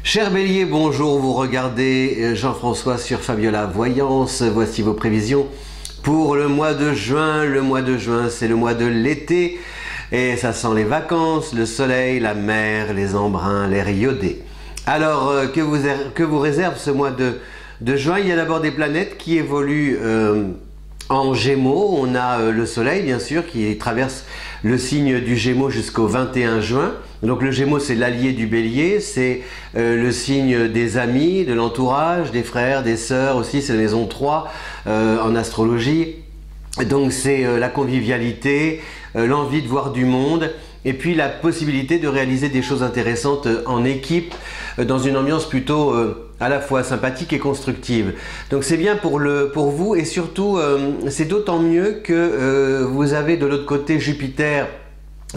Cher Bélier, bonjour, vous regardez Jean-François sur Fabiola Voyance. Voici vos prévisions pour le mois de juin. Le mois de juin, c'est le mois de l'été et ça sent les vacances, le soleil, la mer, les embruns, l'air iodé. Alors, que vous réserve ce mois de juin? Il y a d'abord des planètes qui évoluent en Gémeaux. On a le soleil, bien sûr, qui traverse le signe du Gémeaux jusqu'au 21 juin. Donc le Gémeaux, c'est l'allié du Bélier, c'est le signe des amis, de l'entourage, des frères, des sœurs aussi, c'est la maison 3 en astrologie. Donc c'est la convivialité, l'envie de voir du monde, et puis la possibilité de réaliser des choses intéressantes en équipe, dans une ambiance plutôt à la fois sympathique et constructive. Donc c'est bien pour vous, et surtout c'est d'autant mieux que vous avez de l'autre côté Jupiter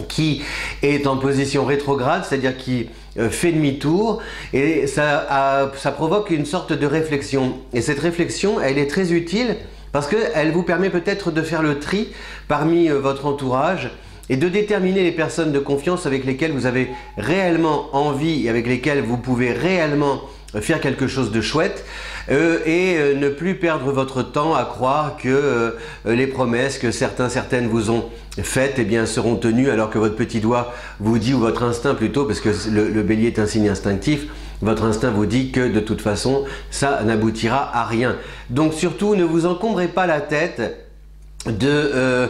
qui est en position rétrograde, c'est-à-dire qui fait demi-tour, et ça provoque une sorte de réflexion. Et cette réflexion, elle est très utile parce qu'elle vous permet peut-être de faire le tri parmi votre entourage et de déterminer les personnes de confiance avec lesquelles vous avez réellement envie et avec lesquelles vous pouvez réellement faire quelque chose de chouette, et ne plus perdre votre temps à croire que les promesses que certaines vous ont faites eh bien, seront tenues, alors que votre petit doigt vous dit, ou votre instinct plutôt, parce que le bélier est un signe instinctif, votre instinct vous dit que de toute façon ça n'aboutira à rien. Donc surtout ne vous encombrez pas la tête de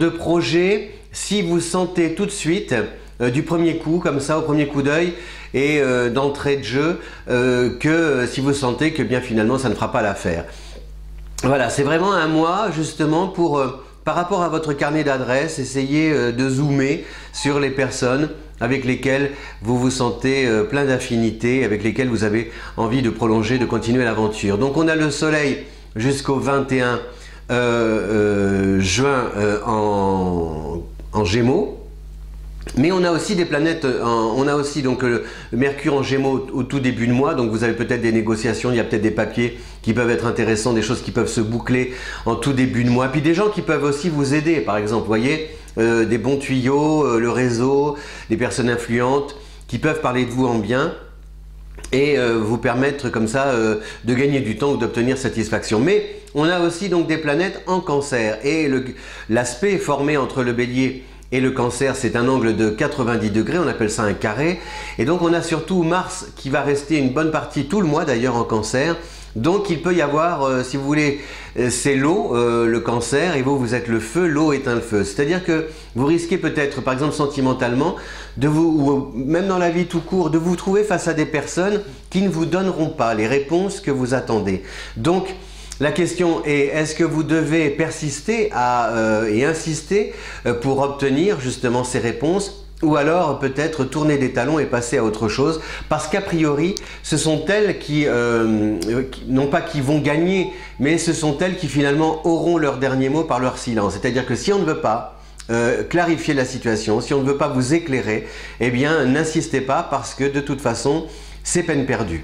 projets si vous sentez tout de suite du premier coup, comme ça, au premier coup d'œil et d'entrée de jeu, que si vous sentez que bien finalement ça ne fera pas l'affaire. Voilà, c'est vraiment un mois justement pour, par rapport à votre carnet d'adresses, essayer de zoomer sur les personnes avec lesquelles vous vous sentez plein d'affinités, avec lesquelles vous avez envie de prolonger, de continuer l'aventure. Donc on a le soleil jusqu'au 21 juin en Gémeaux. Mais on a aussi des planètes, on a aussi donc le Mercure en Gémeaux au tout début de mois, donc vous avez peut-être des négociations, il y a peut-être des papiers qui peuvent être intéressants, des choses qui peuvent se boucler en tout début de mois, puis des gens qui peuvent aussi vous aider, par exemple, vous voyez, des bons tuyaux, le réseau, des personnes influentes qui peuvent parler de vous en bien et vous permettre comme ça de gagner du temps ou d'obtenir satisfaction. Mais on a aussi donc des planètes en Cancer, et l'aspect formé entre le Bélier et le Cancer, c'est un angle de 90 degrés, on appelle ça un carré. Et donc on a surtout Mars qui va rester une bonne partie, tout le mois d'ailleurs, en Cancer. Donc il peut y avoir, si vous voulez, c'est l'eau, le Cancer, et vous êtes le feu, l'eau éteint le feu. C'est-à-dire que vous risquez peut-être, par exemple sentimentalement, ou même dans la vie tout court, de vous trouver face à des personnes qui ne vous donneront pas les réponses que vous attendez. Donc la question est, est-ce que vous devez persister et insister pour obtenir justement ces réponses, ou alors peut-être tourner des talons et passer à autre chose, parce qu'a priori ce sont elles qui, non pas qui vont gagner, mais ce sont elles qui finalement auront leur dernier mot par leur silence. C'est-à-dire que si on ne veut pas clarifier la situation, si on ne veut pas vous éclairer, eh bien n'insistez pas, parce que de toute façon c'est peine perdue.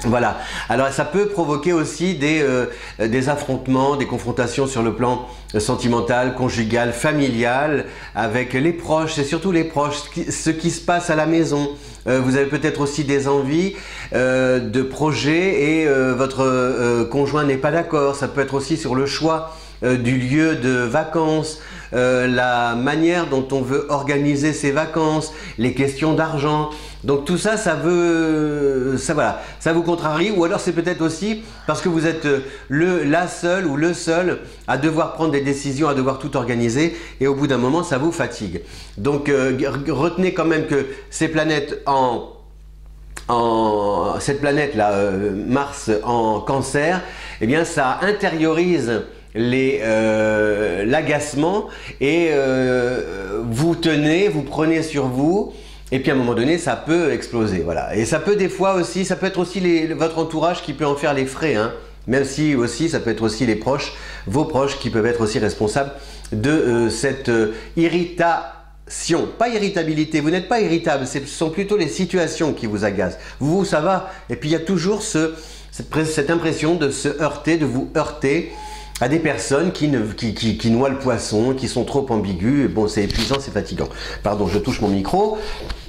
Voilà, alors ça peut provoquer aussi des affrontements, des confrontations sur le plan sentimental, conjugal, familial, avec les proches, c'est surtout les proches, ce qui se passe à la maison. Vous avez peut-être aussi des envies de projets et votre conjoint n'est pas d'accord. Ça peut être aussi sur le choix du lieu de vacances, la manière dont on veut organiser ses vacances, les questions d'argent. Donc tout ça, ça vous contrarie, ou alors c'est peut-être aussi parce que vous êtes la seule ou le seul à devoir prendre des décisions, à devoir tout organiser, et au bout d'un moment, ça vous fatigue. Donc retenez quand même que ces planètes cette planète-là, Mars en Cancer, eh bien ça intériorise l'agacement, et vous prenez sur vous. Et puis à un moment donné, ça peut exploser, voilà. Et ça peut des fois aussi, ça peut être aussi votre entourage qui peut en faire les frais, hein. Même si aussi, ça peut être aussi les proches, vos proches qui peuvent être aussi responsables de cette irritation. Pas irritabilité, vous n'êtes pas irritable, ce sont plutôt les situations qui vous agacent. Vous, ça va. Et puis il y a toujours cette impression de se heurter, de vous heurter à des personnes qui noient le poisson, qui sont trop ambigus. Bon, c'est épuisant, c'est fatigant. Pardon, je touche mon micro.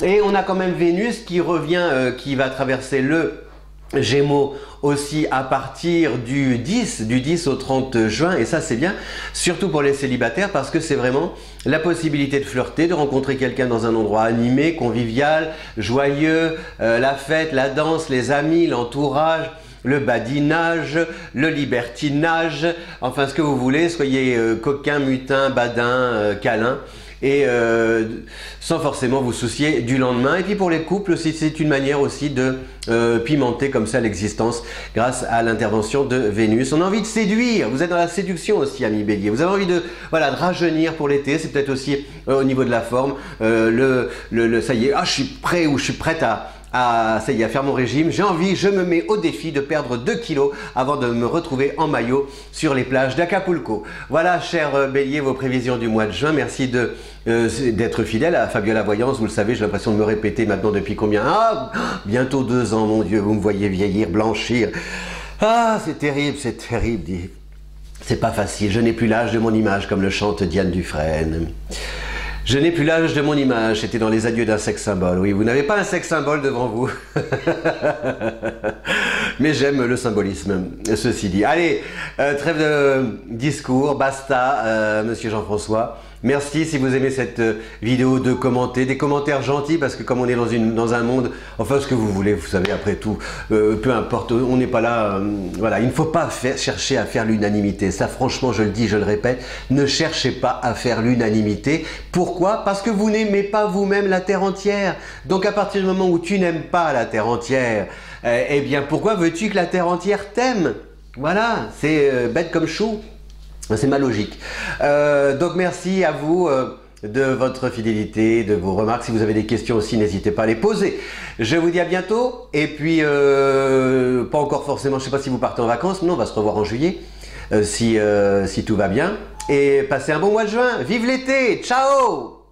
Et on a quand même Vénus qui revient, qui va traverser le Gémeaux aussi à partir du 10 au 30 juin, et ça c'est bien, surtout pour les célibataires, parce que c'est vraiment la possibilité de flirter, de rencontrer quelqu'un dans un endroit animé, convivial, joyeux, la fête, la danse, les amis, l'entourage, le badinage, le libertinage, enfin ce que vous voulez, soyez coquin, mutin, badin, câlin, et sans forcément vous soucier du lendemain. Et puis pour les couples, c'est une manière aussi de pimenter comme ça l'existence grâce à l'intervention de Vénus. On a envie de séduire, vous êtes dans la séduction aussi, amis Bélier. Vous avez envie de, voilà, de rajeunir pour l'été, c'est peut-être aussi au niveau de la forme, ça y est, ah, je suis prêt ou je suis prête ça y est, à faire mon régime, j'ai envie, je me mets au défi de perdre 2 kilos avant de me retrouver en maillot sur les plages d'Acapulco. Voilà, cher Bélier, vos prévisions du mois de juin. Merci d'être fidèle à Fabiola Voyance. Vous le savez, j'ai l'impression de me répéter maintenant depuis combien? Ah, bientôt 2 ans, mon Dieu, vous me voyez vieillir, blanchir. Ah, c'est terrible, dit. C'est pas facile, je n'ai plus l'âge de mon image, comme le chante Diane Dufresne. Je n'ai plus l'âge de mon image, c'était dans les adieux d'un sexe symbole. Oui, vous n'avez pas un sexe symbole devant vous. Mais j'aime le symbolisme, ceci dit. Allez, trêve de discours, basta, monsieur Jean-François. Merci si vous aimez cette vidéo de commenter, des commentaires gentils, parce que comme on est dans un monde, enfin ce que vous voulez, vous savez, après tout, peu importe, on n'est pas là, voilà, il ne faut pas chercher à faire l'unanimité. Ça franchement, je le dis, je le répète, ne cherchez pas à faire l'unanimité. Pourquoi? Parce que vous n'aimez pas vous-même la Terre entière. Donc à partir du moment où tu n'aimes pas la Terre entière, eh bien pourquoi veux-tu que la Terre entière t'aime? Voilà, c'est bête comme chou. C'est ma logique. Donc merci à vous de votre fidélité, de vos remarques. Si vous avez des questions aussi, n'hésitez pas à les poser. Je vous dis à bientôt. Et puis, pas encore forcément, je ne sais pas si vous partez en vacances, mais on va se revoir en juillet, si tout va bien. Et passez un bon mois de juin. Vive l'été. Ciao!